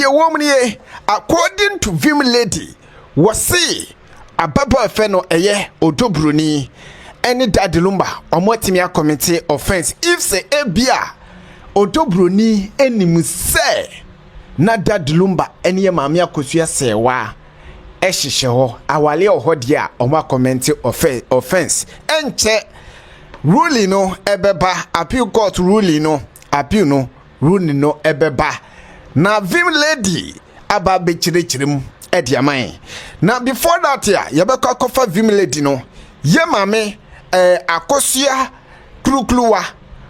Your woman here, according to Vim Lady, was say a baba feno odo Broni, any dad Lumba or Motimia committee offense. If say ebia odo Broni any muse na dad Lumba any mamia Akosua Serwaa eshisheho awale ohodia oma committee offense enche ruling no ebeba appeal court ruling no appeal no ruling no ebeba. Na Vim Lady aba be chirechirem ediaman. Na before that ya yebeka kofa Vim Lady no ye mame Akosua krukluwa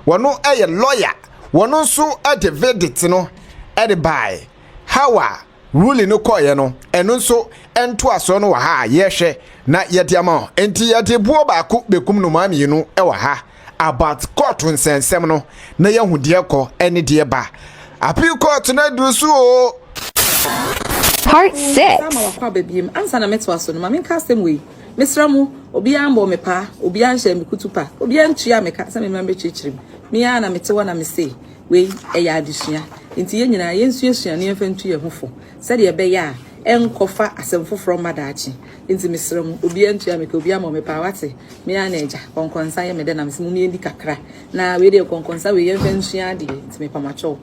wono lawyer wono nso ade verdict no ede buy hawa ruling no koye no eno nso ento aso no wa ha ye hwe na yediama enti yede buo ba ko bekum no mami no wa ha about court nsensem no na yehudie ko ene de ba. Appeal court na dusu o. Part 6. Sama wakwa bebiem ansa na metwa so no ma menka asem we. Mesra mu obi ambo me pa, obi anhye me kutupa, obi antua me ka se me membe chichirim. Me ya na metewa na me se we eya adesua. Enti ye nyina ye nsuasua ne yemfantu ye hofo. Se de be ya enkofa asem foforo madaachi. Enti mesra mu obi antua me ka obi ambo me pa wate. Me ya na eja konkonsa ye me de na me se mu ndi kakra. Na we de konkonsa we yemfantu ade enti me pa macho.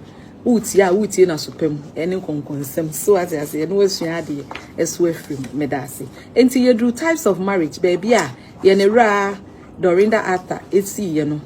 Uti na supem ene konkonsem so as ase no asua ade eso afrim medase enti yedru types of marriage baby a ye ne ra Dorinda Arthur esi ye no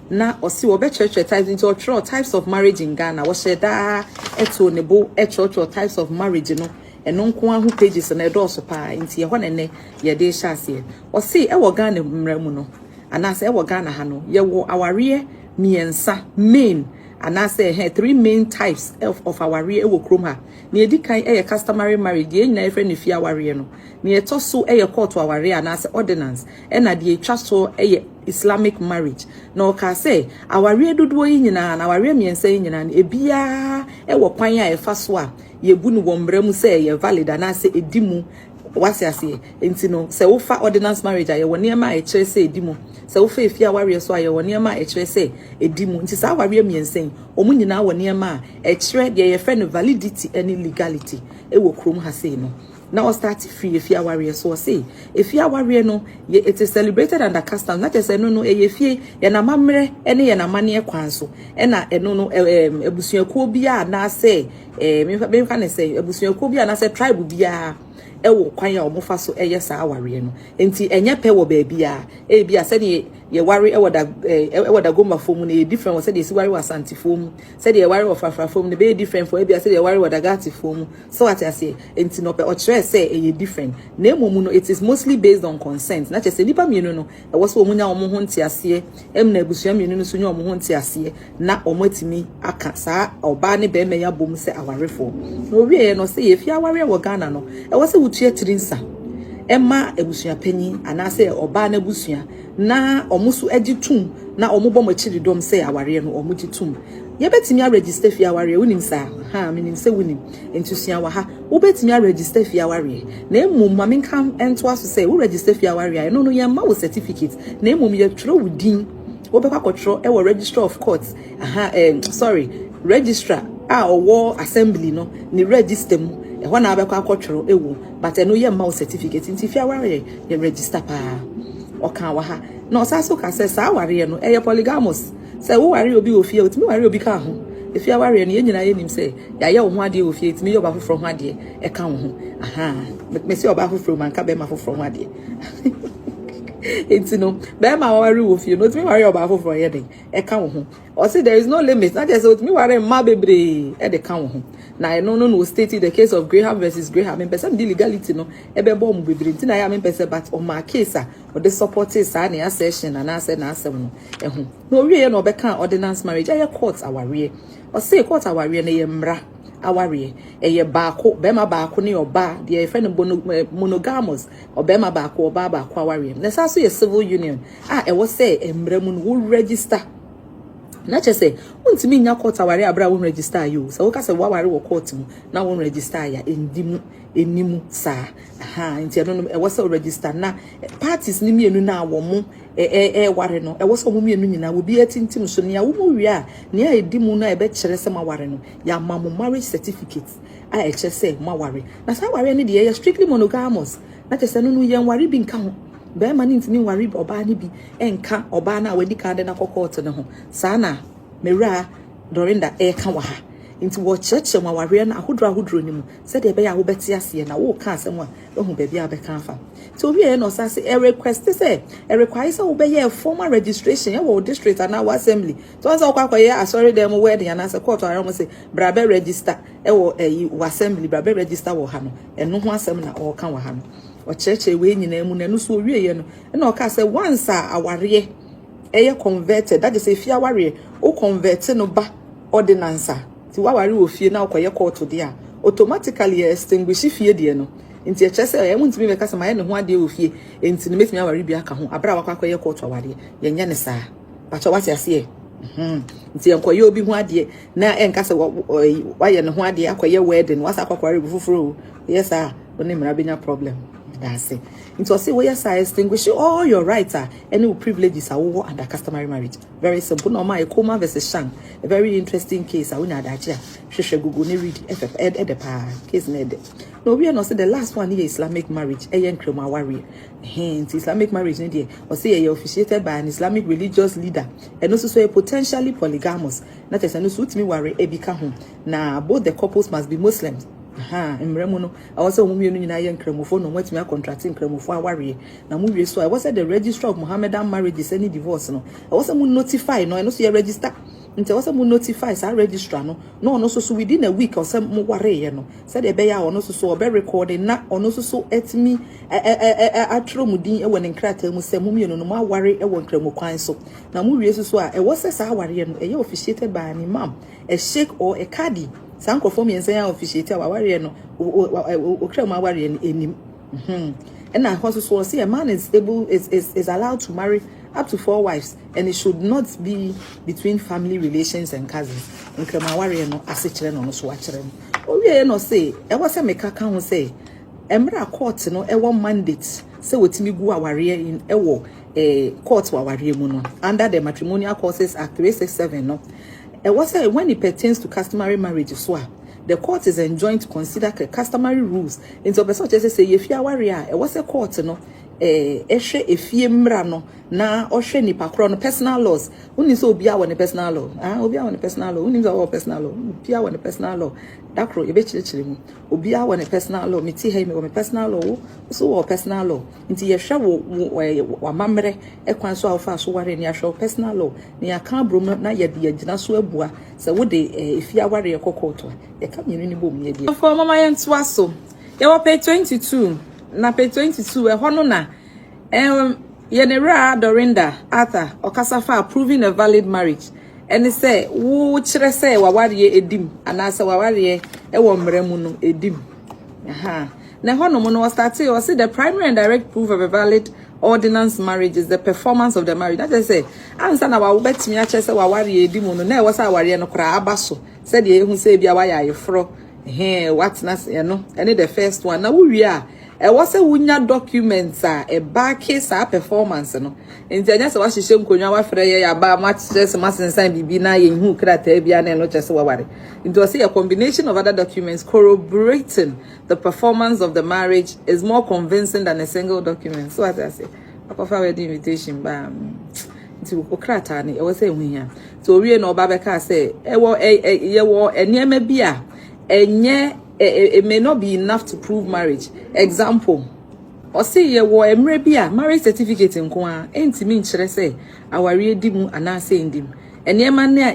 na osi wo be church types into types of marriage in Ghana wo sheda eto ne bo church types of marriage no eno nko ahu pages na edo so pa enti ye ho ne ye de sha ase osi e wo Ghana mramu no anase e wo Ghana ha no ye wo aware miensa main and I say three main types of our real kroma. Near Dikai a customary marriage, ye na friend if you are no. Near Tosso a court to our real and as ordinance, and at the trust a Islamic marriage. No can say our real do in and our real and saying and a bia a wapanya a faswa, ye bunu wombremu say ye valid and I say a dimu. What's I say? Intino, say, ofa ordinance marriage, I will near my say demo. So, if you are warrior, so I will near my say a demo. It is our real me and saying, Omuni now near my a thread, ye a friend of validity and illegality. It will chrome has say no. Now start free if you are warrior, so say. If you are warrior, no, it is celebrated under custom, not just a no, a fee, and a mamre, any and a money a quanso, and a no, a busia cobia, and I say, maybe can say, a busia cobia, and I say, tribe bia. Ewo kwanya omofa so eyesa aware no enti enye pe wo baby a bia se de ye ware ewo da goma fom na different wo se de si ware wasanti fom se de ye ware ofafra fom na be different for bia se de ye ware wadagati fom so what I say enti no pe o chere say e different na emomu no it is mostly based on consent na che se nipa mienu no e wo so omunya omo ho ntiase em na abusua mienu no so nya omo ho ntiase na omatimi aka saa oba ne be me ya bom se awarefo no wie no se ye fi aware wo Ghana no e wo se utie trinsa emma ebusua panyi anase oba na busua na omusu agitum na omubọ machiri dom say aware no omugitum ye betimi a register fi aware wonim sa ha menim se wonim entusua wa ha wo betimi a register fi aware na emum ma menkam ento aso say wo register fi aware no ye ma wo certificate na emum ye tro wudin wo be kwakotro e wo registrar of courts registrar a owo assembly no ni register mu e ho na abekwa akotworo ewu but eno ye ma certificate nti fi aware ye register pa o kan wa ha na osaso ka say sa aware no e ye polygamous say wo ware obi ofie otimi ware obi ka ho e fi aware no ye nyina ye nim say ya ye wo ho ade ofie otimi ye oba foforo ho ade e ka ho me say oba foforo man ka be ma foforo ho ade it's no be ma ware ofie no otimi ware oba foforo ye den e ka ho o say there is no limit not just otimi ware ma bebre e de ka ho. Na no stated the case of Graham versus Graham. Person the legality no ebe bomb bebre nti na ya person but on my case or the supporters sa na session and answer na asem no ehu no wie no be kan ordinance marriage aye court aware or say court aware na ye mra aware eye baako be ma baako ne oba de friend monogamous or be ma baako oba baako aware na sa so ye civil union e wo say emra mu no register na che say untimi nya court aware abra won register you so woka say waware wo court mu na won register ya enimu sa nti no e wo say register na parties ni mienu na wo mu ware no e wo say mo mienu nyina wo bi atintim so ne ya wo mu wi a ne ya edimu na e be kire say ma ware no ya ma mo marriage certificate a e che say ma ware na sa ware ni de ya strictly monogamous na che say no yen ware bi nka ho be ma ni ntimi ware oba ni bi enka oba na wadi ka de na court ne ho sa na mera Dorinda ka wa ha nti wo cheche ma ware na ahodro ni mu se de be ya wo beti ase na wo ka asem a ohu ba bia be ka afa ti obi e no sa se request say require say wo be ye formal registration ya wo district and our assembly so as akwakoye asori dem wedding and as court around say bra be register wo assembly bra be register wo ha no eno ho asem na wo ka wa ha no o cheche we nyina mu na no so owie ye no na o ka say once aware converted that is if you aware o convert no ba ordinance ti waware ofie na okoye court dia automatically extinguish fie die no nti e chese e muntimi be kasa ma ne ho ade ofie enti ne metimi aware bia ka ho abra wakwakoye court aware ye nya ne saa pacho wati ase nti enkoye obi ho ade na enkasa waye ne ho ade akoye wedding wasa akwakware bufufuro yes oni mra benya problem that's it. Into say where you extinguish all your rights any privileges are over under customary marriage. Very simple. No my Koma versus Shang. A very interesting case. I win that here. Sheshe Google ne read FF the pa case nede. No, we are not say the last one here Islamic marriage. Ayen krema warrior. Hence Islamic marriage ne or say you officiated by an Islamic religious leader and also so a potentially polygamous. Not as no suit me worry ebika home. Now both the couples must be Muslims. Mremono I was a woman in Iron Cremofo, no what me contracting Cremofo aware. Now movie so I was at the registrar of Mohammedan marriages any divorce no. I was a notify no I know see a register. Until was a notify sa registrar no so within a week or some more worry no. Said a bear or no so be recording na or no so at me a tromudin when in crater must say mummy no more worry a one cremo coin so. Now movie so I was a sawari and a officiated by an imam, a sheikh or a caddy. Sanko for me and say officiate our warrior no my warrior enim. And I also see a man is allowed to marry up to 4 wives and it should not be between family relations and cousins. And my warrior no asichere no so wachere. Oh we no say e was say make kan say emra court no e won mandate say wetimi gu warrior in e wo court warrior mu no under the Matrimonial Causes Act 367 no. It was when it pertains to customary marriage, the court is enjoined to consider customary rules. In so person just say if you are warrior, it was a court no ehwe efie mra no na ohwe nipa kro no personal laws. Uni so obi a won personal law. Obi a won personal law. Uni so personal law. Obi a won personal law. Dakro e be chire mu. Obi a won personal law. Me ti he me won personal law. So wo personal law. Nti ye hwe wo mamre e kwan so afa so ware ni ahwe personal law. Ni aka brom na ye de agina so abua. Se wo de efie aware ye kokoto. Ye ka myenu ni bom ye de. For mama ye ntoa so. Ye wo pay 22. Na pay 22 hono na yenera Dorinda Arthur okasafa approving a valid marriage and he say wo kire say waware edim anase waware e wo mremu no edim na hono mo no start o say the primary and direct proof of a valid ordinance marriage is the performance of the marriage. That is say ansa na wa betimi a kire say waware edim no na e wo say aware no kra abaso say de ehun say bia wa ya yefro what na say no any the first one na wo wi a was a wunya documents a back case performance no nti anya se wa hihye nkonwa wa frɛ ya ba ma stress ma sensan bibi na ye hu krata bia na no kyese wa ware nti was a combination of other documents corroborating the performance of the marriage is more convincing than a single document. So as I say akofa wedding invitation ba nti okrata ni was a hunya so we no ba be ka say ye wo eniema bia enye it may not be enough to prove marriage. Example, or say ye wo emre bia marriage certificate nko a entimi nkyere say aware dimu anase ndim. Eniema na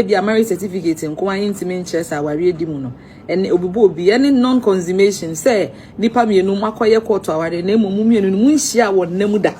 bia marriage certificate nko a entimi nkyere say aware dimu no. Ene obibo obi any non consummation say nipa mienu makoye court aware na emu mienu munhia wo namuda.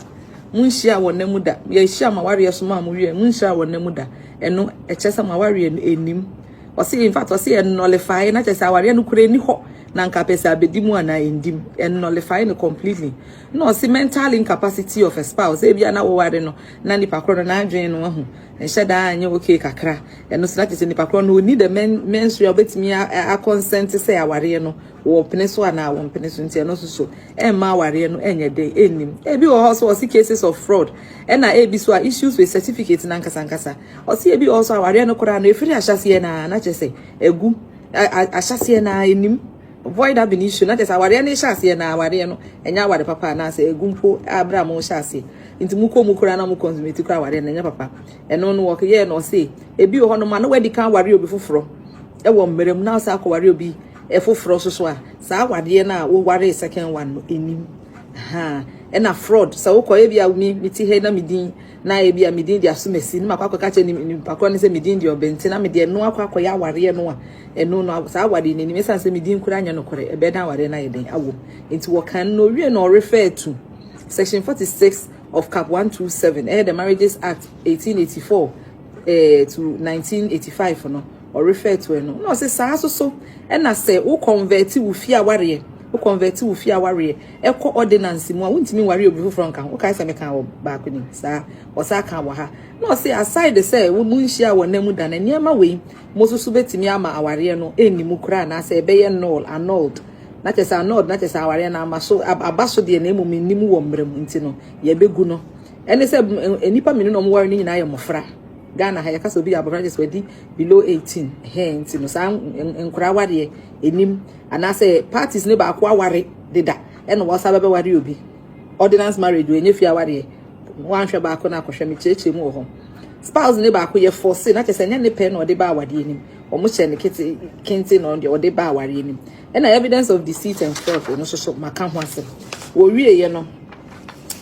Munhia wo namuda. Ye hia maware so ma mu wie munhia wo namuda. Eno ekyesa maware enim. Or see, in fact, or see, and nullify, not as our no kure ni ho, na nka pesa abedimu ana endim and nullify no completely no see mental incapacity of a spouse e bia na wo ware no na nipa kro na adwen no ho enhye da anye okay kakra eno so that is nipa kro no need the menstrual betimi a consent say aware no wo pene so ana wo pene so ntia no so ma aware no enye de enim e bi also see cases of fraud na e bi so issues with certificate na nkasa o see e bi also aware no kra na efiri ahyase na chese egu ahyase na enim void ab issue na tesa aware na hyase na aware no enya aware papa na say egumpo abraham hyase nti muko mukura na mu consumate kura aware na enya papa eno no work ye no say ebi ho no ma no wedi kan aware obi foforo e wo mmerem na say akoware obi e foforo so a sa aware na wo ware second one no enim ha ena fraud sa wo koye bia mi ti he na midin na e bia midin dia so mesi na makwa ka che ni pakwa ni se midin dia obenti na me de no akwa ya ware no a eno no sa aware ni me san se midin kura anya no kore e be dan aware na ye den awo enti wo kan no wie no refer to section 46 of cap 127 the Marriages Act 1884 to 1985 no or refer to no say sa so ena say wo convert wo fi aware wo convert wo fi aware ekọ ordinance mu a wontimi ware obi foforo nka wo kai se me kan wo ba ko ni sa o sa kan wo ha no say aside say wo mu nhia wo namu da na niema we mo so betimi ama aware no enimu kura na say be ye null annulled na chesa annulled na chesa aware na ama so abaso de na emu nimu wo mrem nti no ye begu no ene say enipa minu no mo ware ni nyina ye mofra Ghana ha yakaso bi abranches wedi below 18 hence no sa nkura ware enim ana say parties ne ba ko aware deda eno wo sa bebe ware obi ordinance marriage we nye fi aware wan hwe ba ko na akohwe me cheche mu ho spouse ne ba ko ye force na chese nya ne pe no de ba aware enim o mo che ne kenti no de o de ba aware enim ena evidence of deceit and fraud no so maka ho asem wo wie ye no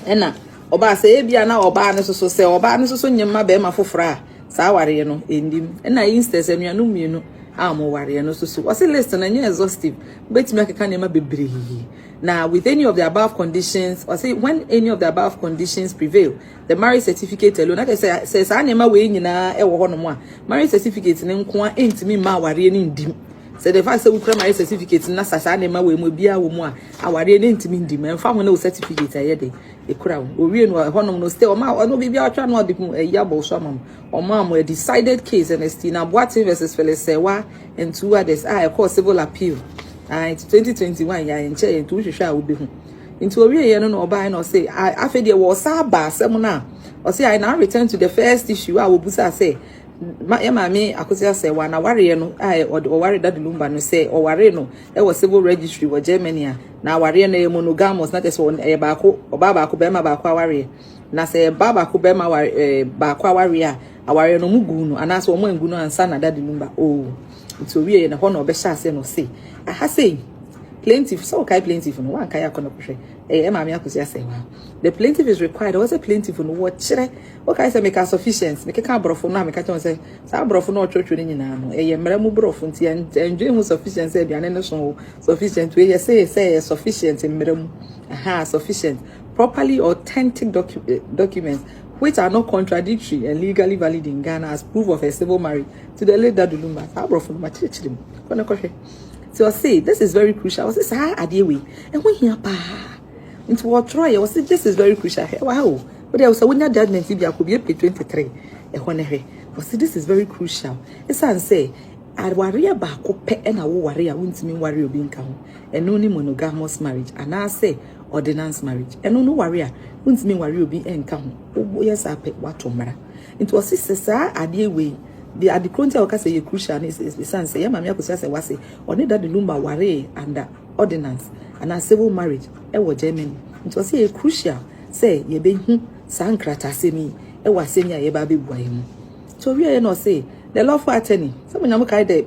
ena oba say ebia na oba ne so say oba ne so nyemma be ma fofora sa ware no endim na instance anuanu mienu amo ware no so o say list na nya exhaustive betimi akeka ne ma bebre na with any of the above conditions or say when any of the above conditions prevail the marriage certificate alone na say sa ne ma we nyina e wo ho no mo a marriage certificate ne nko a entimi ma ware ne ndim say the fact say we marriage certificate na sa ne ma we mo bia wo mo a aware ne ntimi ndim emfa ho na certificate ayede ekura o wie no honom no stay o ma no bibia atwa no de yabo so am o ma mo a decided case and still na Boatin versus Serwaa and two others a call civil appeal and 2021 ya enche en tu hwehwe a obi hu into wie ye no no oba no say afa de wo sa ba asem na o say I now return to the first issue a obusa say ya mami Akosua Serwaa na ware no o ware that Lumba no say o ware no e was civil registry wo Germany na ware no e monogamous na tese e ba ko oba ba ko be ma ba ko ware na say ba ba ko be ma ware ba ko ware a aware no mugu no ana so mo ngu no ansa na that Lumba so we na ho no be sha say no say aha say plaintiff so kai plaintiff no wan kai akọ no hwe mami Akosua Serwaa the plaintiff is required was a plaintiff no wo kire o kai say make sufficient make ka brofo no make ka say sa brofo no otwotwo ni nyina no mramu brofo nti enjoy mu sufficient say biane no so sufficient we say sufficient mramu aha sufficient properly authentic documents which are not contradictory and legally valid in Ghana as proof of a civil marriage to the late Lumba sa brofo no ma chichirim kono kohwe. So I say this is very crucial. I say adewe and when here pa into what try I say this is very crucial. Wow. But there was a winner judgment be akobi pe 23 e honere. I say this is very crucial. It's an say aware ba ko pe na wo ware a wontimi ware obi nka ho. Eno ni monogamous marriage and I say ordinance marriage. Eno no ware a wontimi ware obi enka ho. Yes ape watomra. Into was say adewe the adikronti a say you crucial is sense say mami Akosua Serwaa say oni that the Lumba ware under ordinance and a civil marriage e wo Germany it was say crucial say ye be hu sankrata semi e wa semi a ye ba be buaye mu so we no say the lawful attorney some nyam kai de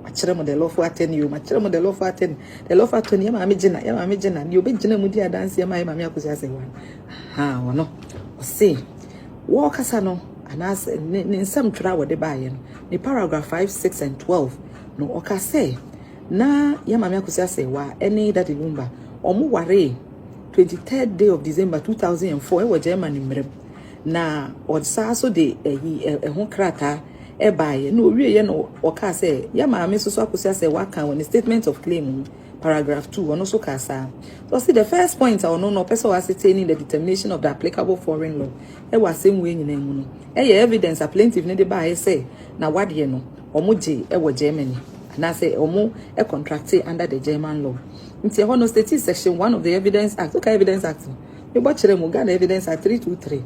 akere mo the lawful attorney o ma kere mo the lawful attorney ya mami gina ni obi gina mu di adanse ya mami Akosua Serwaa ha wono o say wo kasa no and as in some try what they buy the paragraph 5, 6, and 12 no oka say na ya mami Akosua Serwaa any that Lumba omu ware 23rd day of December 2004 e wo Germany mrem na odsa so de ho krata buy no we no oka say ya maame so Akosua say waka when the statement of claim paragraph 2 and also kasa. So see the first point I no person was ascertaining the determination of the applicable foreign law. E was same way nyina mu no. E evidence a plaintiff ne de ba say na wade no omo je e wo Germany na say omo e contracted under the German law. Nti ho no state section 1 of the evidence act. Okay, evidence act. E bo kire mu Ghana evidence act 323.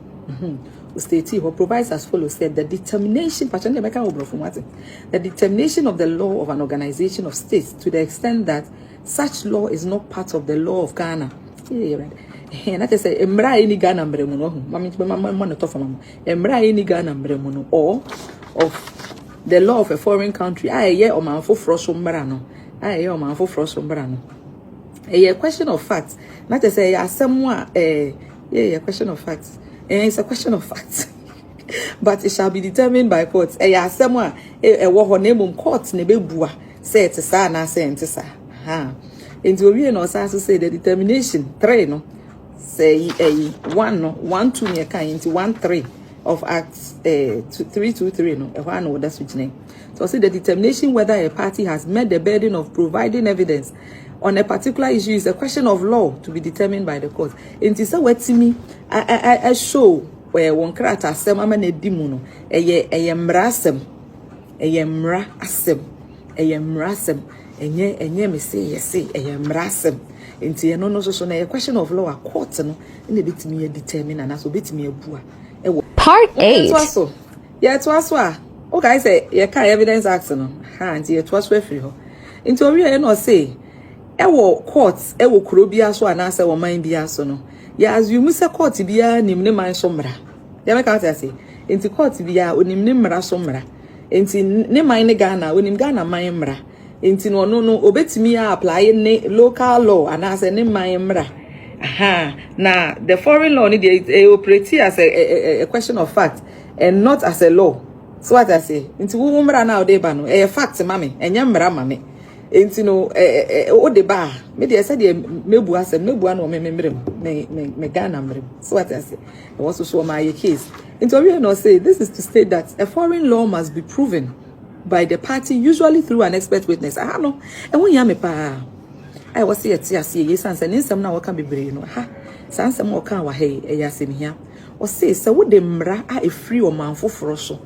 State who provides as follows said the determination the determination of the law of an organization of states to the extent that such law is not part of the law of Ghana. And that is a emra any Ghana bremuno, emra any Ghana bremuno, or of the law of a foreign country. Or man for frosumbrano. Or man for frosumbrano. A question of facts. Not to say someone a question of facts. It's a question of facts. But it shall be determined by courts. Someone a war name courts nebebua say to sa na say to sa. Into we no sa say the determination 3 no say 1 no 1 2 near kind into 1 3 of acts 323 no one no that's which name. So say the determination whether a party has met the burden of providing evidence on a particular issue is a question of law to be determined by the court. Into say what to me I show where one krata asem ama na edimu no eye mrasem enye me say yes eye mrasem enti no so na a question of law a court no na betimi determine and so betimi abua Part 8. To aso a okay say ye ka evidence act no enti to aso afiri ho enti owie no say courts kuro bia so anase wo man bia so no ya assume say court bia nim ne man so mra ya make out say enti court bia onim ne mra so mra enti ne man ne Ghana onim Ghana man mra enti no obetimi apply ne local law anase ne man mra na the foreign law need they operate as a question of fact and not as a law. So what I say enti wo mra na ode ba no fact mame enye mra mame enti no o de ba me de say de mebu asem mebu na o me Ghana mrem. So what I say I want to show my case into we no say this is to state that a foreign law must be proven by the party usually through an expert witness. No e won ya me pa I was here to see yes and nsem na waka bebre no sansem waka wa he yasem hia o say so wo de mra a free o man foforo so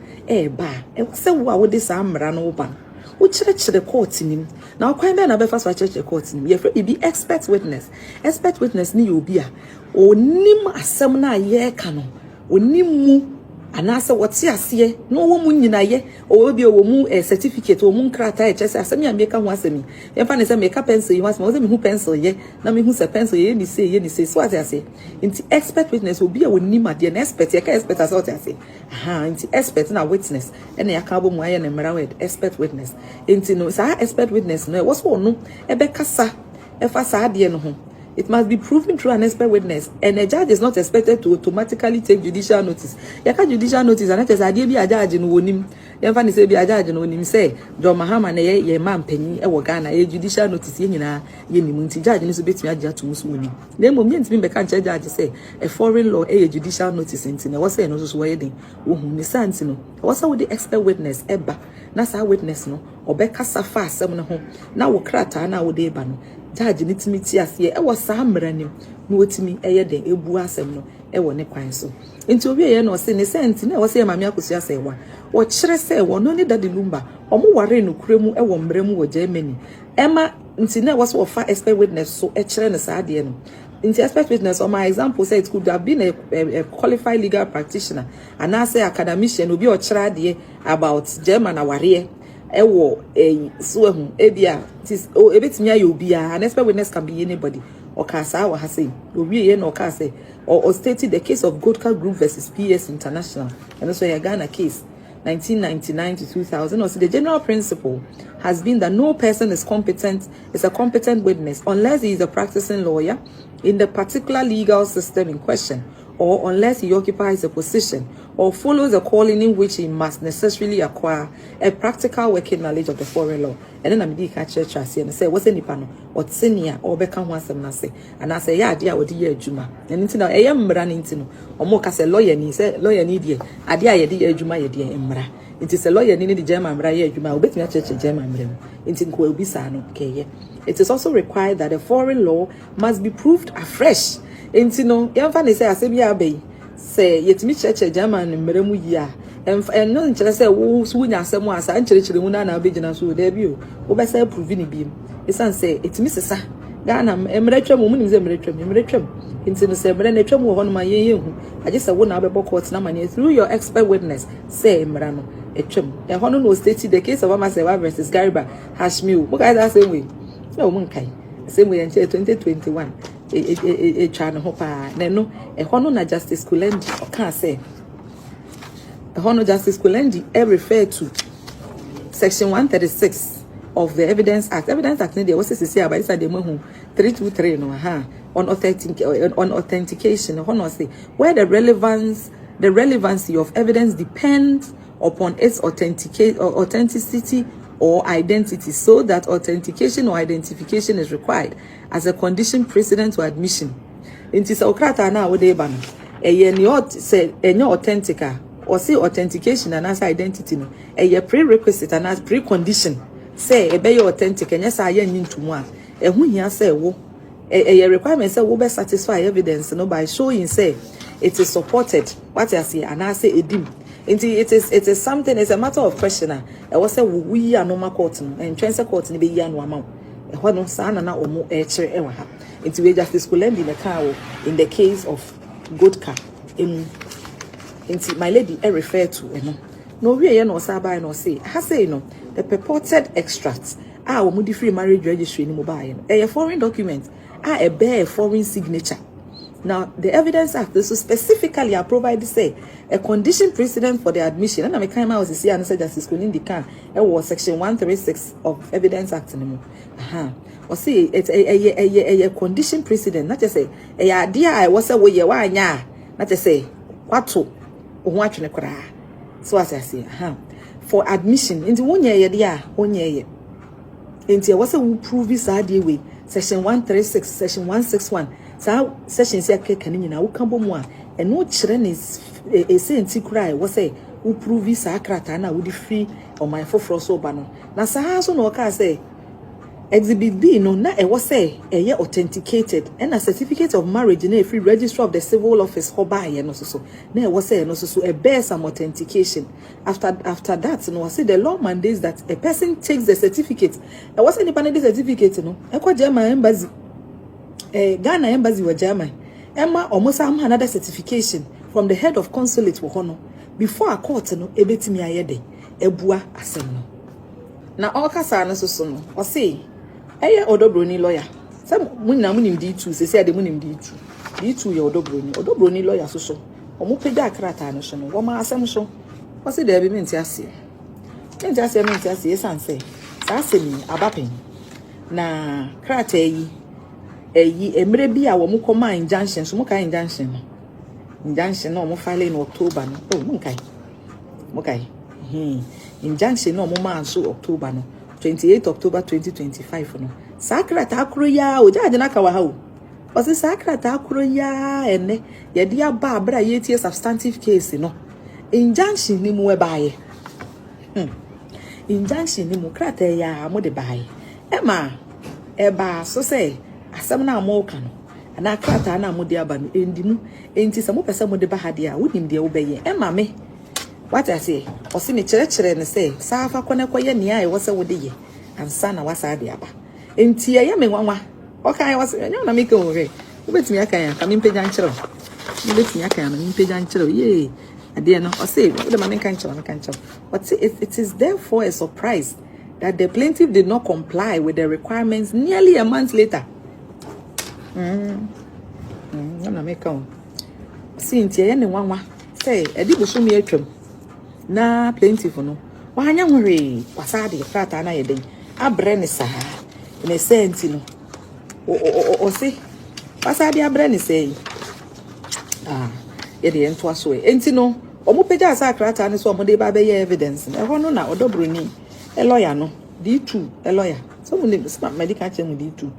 ba e say wo de sa mra no ba wo kire court nim na kwan be na be fa so kire court nim ye be expert witness ni obi a onim asem na ye ka no onim mu anase wote ase no wo mu nyina ye o bi o mu certificate o mu nkrata e chese asem ya meka ho asemi ye fa ne se meka pencil yi wasem wo se me hu pencil ye na me hu se pencil ye ni say so ate ase nti expert witness obi a woni ma de na expert ye ka expert ase ate ase nti expert na witness e na ya ka bo mu aye na mera word expert witness nti no sa expert witness no e wo so no e be kasa e fa sa ade no ho. It must be proven through an expert witness, and a judge is not expected to automatically take judicial notice. You can judicial notice, and that is idea be a judge in wonim. You can say be a judge in wonim. Say John Mahama na ye man penny e Ghana ye judicial notice ye nyina ye ni munti judge ni so betimi agya to musuni. Na mom ye ntimi be kan judge say a foreign law e judicial notice nti na wo say no so we dey wo hu ni santi no. Wo say with the expert witness eba na sa witness no obekasa fa asem no ho na wo krata na wo dey ba no. Judge ni timi ti ase e wo sa mranim no wotimi eye den ebu asem no e wo ne kwan so enti obi ye no se ne senti na wo se maame Akosua se wa wo kire se wo no ne dade Lumba omo ware no kuremu e wo mramu wo Germany ema nti na wo so fa expert witness so e kire ne sa de no nti expert witness on my example say it could have been a qualified legal practitioner and I say academician obi o kire de about German aware ewo so ehu ebia ebetimi ayo bia an expert witness can be anybody or kasa wa say obi ye no ka say or stated the case of Goldcar Group versus PS International and also a Ghana case 1999 to 2000 also the general principle has been that no person is a competent witness unless he is a practicing lawyer in the particular legal system in question or unless he occupies a position or follows a calling in which he must necessarily acquire a practical working knowledge of the foreign law. And then I'm the church and say, what's any panel or senior or become one some say, and I say, yeah, dear, what dear Juma. And into now, I am running to or more as a lawyer, and he said, lawyer need ye, a dear, dear Juma, dear Emra. It is a lawyer in the German Braille, you might bet me a church German Braille. It will be sano, okay. It is also required that a foreign law must be proved afresh. And no, young fan say, I say, yet me church German in Meremu ya. And no interest say, oh, soon as someone as I church the Muna Abidjan so debut. Over say proving beam. His son say, it's Mrs. Ghana, Emretram, woman is Emretram. Into the same Renetram on my year. I just won't have a book now money through your expert witness. Say, Marano, a trim. A honor was stated the case of Amasewa versus Gariba Hashmew. What guys are saying? No, Munkai. Same way until 2021. A channel hopper. No, a honor na Justice Kulendi, or can't say. A honor Justice Kulendi, refer to Section 136 of the Evidence Act. Evidence Act, there was a say about the 323 no on authentication. Where the relevancy of evidence depends upon its authenticity or identity, so that authentication or identification is required as a condition precedent to admission. Inti sa okrata na wode ba no eye ni say enye authentica or say authentication and as identity no eye prerequisite and as precondition say ebe ye authentic enye sa ye nyintumu a ehu hia say wo eye requirement say wo be satisfy evidence no by showing say it is supported what I say and I say edim. It is something, it's a matter of question. I was say we are normal court and transfer court in the year no amount. What no son and now more ever. Into we Justice Kulendi in the car in the case of good car. Into my lady I refer to no we no saba no say. I say no the purported extracts are mudi free marriage registry in mobile. A foreign document are a bare foreign signature. Now, the Evidence Act so specifically I provide say a condition precedent for the admission. And I came out to see and said Justice Kulendi can. It was Section 136 of Evidence Act anymore. Or see it's a condition precedent. Not just say a idea I was a way you are nya. Not just say what to watch in a so as I say, for admission into 1 year, dear 1 year. Into was a prove this idea way. Section 136, Section 161. So sessions here can you now come more and no children is a saint cry was say who prove this acratana would free on my for so banner. Now Sahaso no can say exhibit B no na was say a year authenticated and a certificate of marriage in a free register of the civil office hobai and also na was say no so a bear some authentication after that no say the law mandates that a person takes the certificate. There was any panel certificate no I call German embassy. Ghana embassy wa German. Emma almost another certification from the head of consulate wo hono before a court no ebetimi ayede ebua asem no. Na okasa na so no. O say eye Broni lawyer. Some munna munim D2 say de munim D2. D2 ye Broni lawyer so. Omo peda akrata no so no. Wo ma asem so. O say there be menti ase. Menti ase esan say. Sa asemi abapen. Na krata yi emre bi a wo mu koma injunction so mu ka injunction no mo file in October no mo kai injunction no mo ma so October no 28 October 2025 no sakrata akro ya o jaje na ka wa ha o se sakrata akro ya ene ye dia ba abra ye tie substantive case no injunction ni mu e baaye injunction ni mu krata ya mo de baaye e ba so say asam na amoka no ana krata na amode aba no endimu enti se mo pese mo de ba ha de a wonim de wo beye me what I say o se me kire ne say safa kone koye ne ai wo se wo de ye ansa na wasa de aba enti ye me nwanwa o kan wo se nya na me ke wo re wo betimi aka ya ka me mpega nkire wo betimi aka ya me mpega nkire ye ade no o se wo de ma me kan nkire but it is therefore a surprise that the plaintiff did not comply with the requirements nearly a month later. Na make on. Since ye ne wanwa say edi busu mi atwam na plaintiff no wanya nwere wasade krata na yeden abre ne sa ne senti no o se wasade abre ne sei ye de ento aso enti no omo pega asa krata ne so omo de ba be ye evidence e ho no na Broni a lawyer no D2 a lawyer so mo ne smart medical check mo D2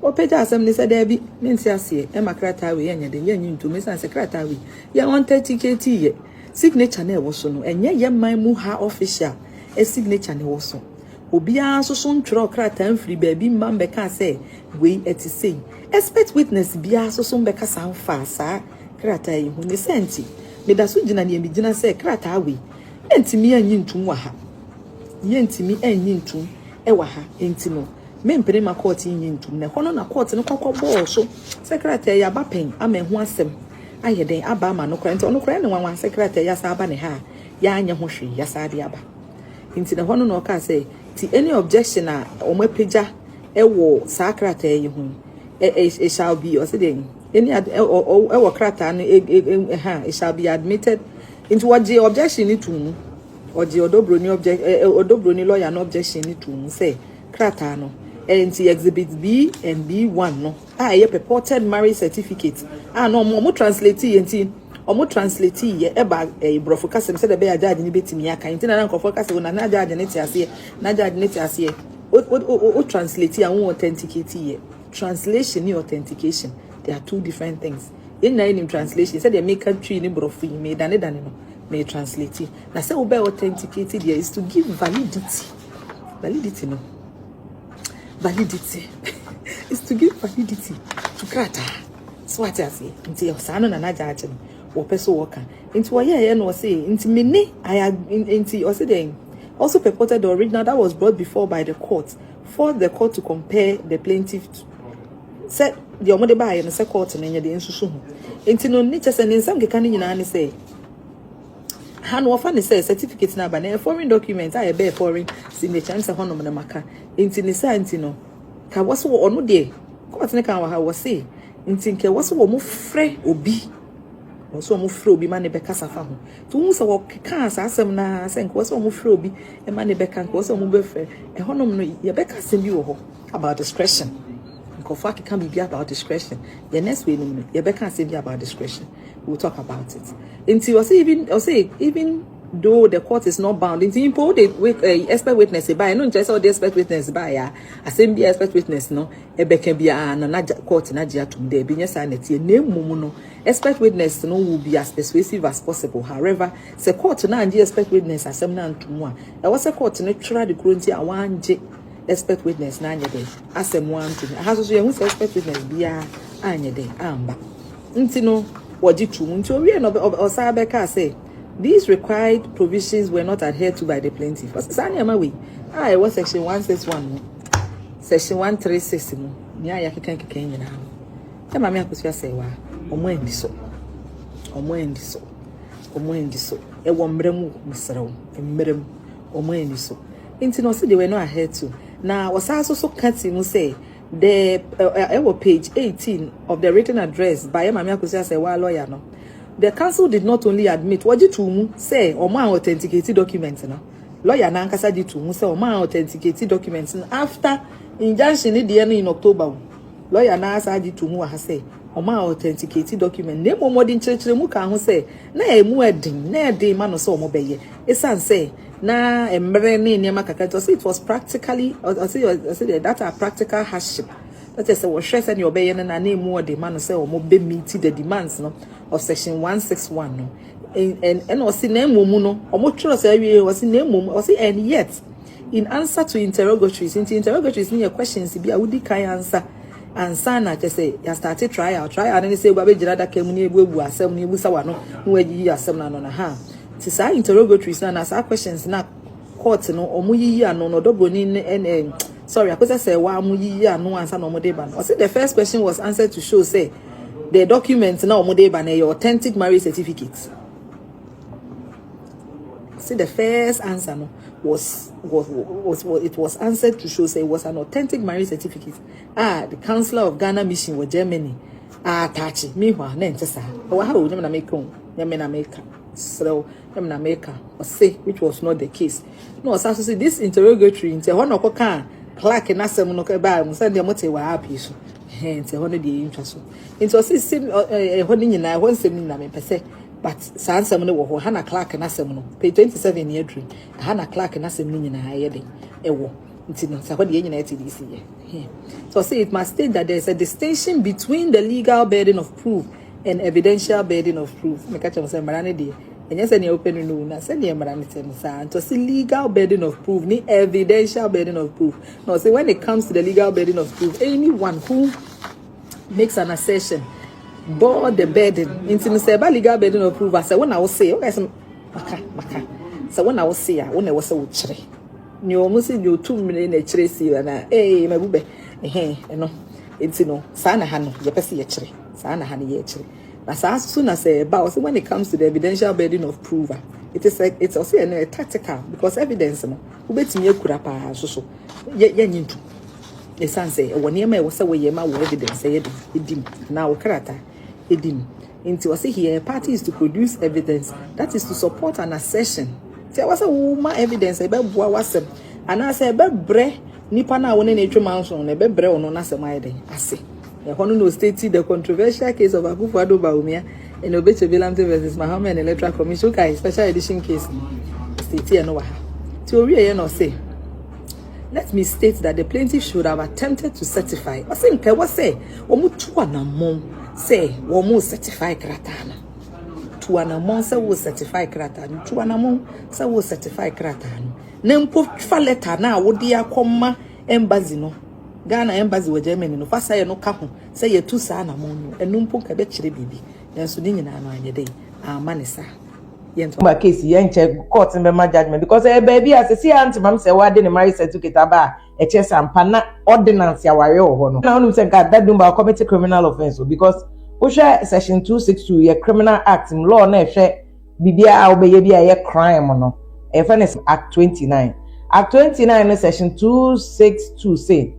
o page asem ni se there bi menti ase e makrata we enya de nya nyinto me san secretary we ya 130 KT ye signature na ewo so no enye ye man mu ha official e signature na ewo so obia so so ntwere okrata mfiri baabi mma mbeka say we etisei expert witness bia so so mbeka san fa sa krata yi hu ne senti me da so gina ne mi gina say krata we entimi anyi ntum wa ha yentimi anyi ntum e wa ha entino me mpere ma court anyi ntum ne hono na court ne kokko bo so secretary ya ba pen ama hu asem aye den aba ma no kra nti ono kra ne wanwan secretary ya sa aba ne ha ya anya ho hwe ya sa de aba nti ne hono no ka say ti any objection a omapeja e wo secretary yi hu it shall be or say any e krata no it shall be admitted into what the objection ni to or the odobroni object odobroni lawyer no objection ni to say krata no enti exhibit B and B1 no ye purported marriage certificate no mo translate enti omo translate ye e ba brofo kasem say the be judge ni betimi aka enti na nkofo kasem na judge ni tiase na judge ni tiase o translate and authenticate ye translation ni authentication they are two different things in translation say they make country ni brofo me dane no may translate na say obe authenticated there is to give validity no validity is to give validity to krata so what I say nti osano na najaje no wo peso worker nti wo ye no say nti mene nti o say then also purported the original that was brought before by the court for the court to compare the plaintiff to said the omode ba ye no say court no nya de nsusu ho nti no ni chese ni nsam keka ni nyina ni say han wo fa ni say certificate na ba na foreign document I be foreign signature nse hono mo na maka nti ni say nti no ka wo so ono de court ne kan wa ha wo say nti nke wo so wo mo frɛ obi wo so mo frɛ obi ma ne be kasa fa ho to hu se wo ka asasem na se nke wo so mo frɛ obi e ma ne be kan wo so mo be frɛ e hono no ye be kasa bi wo ho about discretion nkofa can be about discretion the next way no ye be kasa bi about discretion we'll talk about it nti wo say even though the court is not bound nti impo the expert witness by no just all the expert witness by ya assembly expert witness no e be kan bia na court na dia tum there bi nya sanity na emum no expert witness no will be as persuasive as possible however the court na anje expert witness asem na ntum a e was a court no try the kronti a wanje expert witness na anye dey asem wantum ha so ye hu expert witness bia anye dey amba nti no wodi tum nti owie no osabe ka say these required provisions were not adhered to by the plaintiff. What's it was section 161, section 136. Nya ya keka nyina. E ma me Akosua Serwaa, omo endi so. E wo mrem musrew, mrem omo endi so. Inti no say they were not adhered to. Now was also kati mu say the page 18 of the written address by ma me Akosua Serwaa lawyer no. The council did not only admit what you say or my authenticated documents now. Lawyer Nankasa did to say or my authenticated documents after injunction in October. Lawyer Nasa did to who has say or my authenticated document. Name more than church muka who say na muedding, na day man or so mobile. It's say na embrene near Makaka. So it was practically I say that a practical hardship. That is what stress and your bayan and a name more demand say or more be meet the demands no of section 161 no and was in name no or more trust was in name was and yet in answer to interrogatories near questions be a would answer and sana just say you started trial and say baby jada kemuni ebu asem ni busa no no yi asem na no na ha ti say interrogatories na as questions na court no omu yi ano no Broni and sorry, Akosua Serwaa mu yi anu answer no model ban. I said the first question was answered to show say the documents now model ban your authentic marriage certificate. See the first answer no was it was answered to show say it was an authentic marriage certificate. The Counselor of Ghana Mission with Germany. Tachi me wa na ntesa. O ha o nyam na make on. Nyam na make. So nyam na make. O say which was not the case. No, so say this interrogatory nti ho no kan clerk na sem no ka ba mu say dem mote wa happy so nti ho no dey intwa so nti o say sim ho ni nyina ho nsem ni na me pese but sansem no wo ho ha na clerk na sem no page 27 year dream ha na clerk na sem ni nyina ye dey ewo nti no say ho dey nyina TDC ye so say it must state that there is a distinction between the legal burden of proof and evidential burden of proof me ka chem say marane dey And yes, any open no, na send your man to see legal burden of proof, ni evidential burden of proof. No, say when it comes to the legal burden of proof, anyone who makes an assertion bore the burden. Into say about legal burden of proof, I say when I will say, okay, some maka. So when I will say, when I was so chere. You almost say you 2 million a chere na my bube, no, it's no, sana hano, ya pesi ya chere, sana hani ya chere. As soon as about when it comes to the evidential burden of proof, it is like it's also a tactical because evidence no who bet me kurapa so ye nyintu e san say won yema e wose we yema wo evidence say edim na wo krata edim into was here party is to produce evidence that is to support an assertion say was a woman evidence e be boa wasem ana say e be bre nipa na won na etwema nso na e be bre ono na asem ayede ase. The Honolulu State, the controversial case of Akosua Baumia and Obeche Bilamte versus Mohammed and Electoral Commission, okay, special edition case. State and Noah. Theory, no say. Let me state that the plaintiff should have attempted to certify. I think I was say, Omutuanamon say, Womu certify Kratana. Tuanamon say, will certify Kratan. Tuanamon say, will certify Kratan. Nempo faleta na wodia comma embazino. Ghana embassy with Germany no fast say no ka ho say ye tu sa na mon no enum po ka be kire bibi nanso ni nyina no anye dey amanisa ye nto my case ye nche court in my judgment because baby as see aunt mam say wa de ne marriage certificate aba e che sampa na ordinance ya ware ho no na onum say that Lumba committee criminal offense because wo hwe section 262 ye criminal act law na hwe bibia a obeye bia ye crime no e fa act 29 act 29 no section 262 say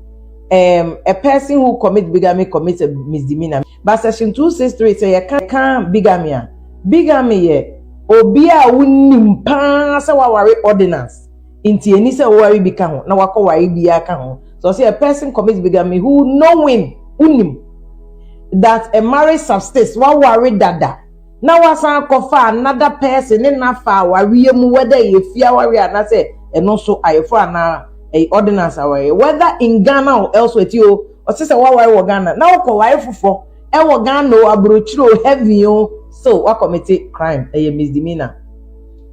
a person who commits bigamy commits a misdemeanor. But section 263 say you can't bigamy. Bigamy ye obia wunim pa sa wawari ordinance. Inti eni se wawari bika ho na wako wari biya ka ho. So say a person commits bigamy who knowing unim that a marriage subsists wawari dada. Na wasan kofa another person in na fa wari mu whether ye fear wari na say eno so ayefo ana a ordinance away whether in Ghana or elsewhere you or say wa Ghana now ko wa efufo e wo Ghana o abrochiro heavy o so wa commit crime a misdemeanor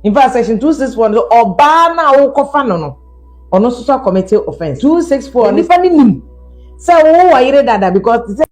in fact section 261 oba na wo kofa no ono so commit offense 264 ni fa ni nim say wo wa yire dada because